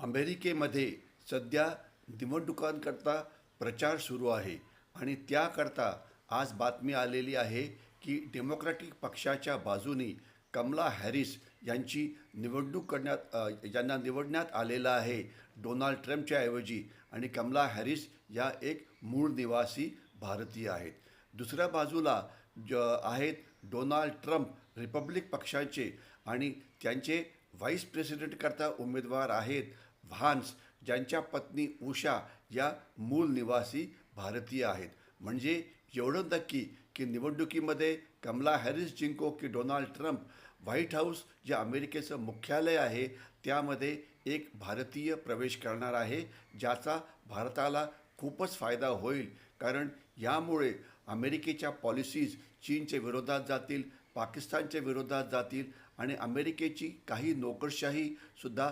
अमेरिकेमध्ये सध्या निवडणुकांकरता प्रचार सुरू आहे आणि त्याकरता आज बातमी आलेली आहे की डेमोक्रॅटिक पक्षाच्या बाजूनी कमला हॅरिस यांची निवडणूक यांना निवडण्यात आलेलं आहे डोनाल्ड ट्रम्पच्या ऐवजी. आणि कमला हॅरिस या एक मूळ निवासी भारतीय आहेत. दुसऱ्या बाजूला आहेत डोनाल्ड ट्रम्प रिपब्लिक पक्षाचे आणि त्यांचे व्हाईस प्रेसिडेंटकरता उमेदवार आहेत व्हान्स, ज्यांच्या पत्नी उषा या मूळ निवासी भारतीय आहेत. म्हणजे एवढं नक्की की निवडणुकीमध्ये कमला हॅरिस जिंको की डोनाल्ड ट्रम्प, व्हाईट हाऊस जे अमेरिकेचं मुख्यालय आहे त्यामध्ये एक भारतीय प्रवेश करणार आहे, ज्याचा भारताला खूपच फायदा होईल. कारण यामुळे अमेरिकेच्या पॉलिसीज चीनच्या विरोधात जातील, पाकिस्तानच्या विरोधात जातील आणि अमेरिकेची काही नोकरशाहीसुद्धा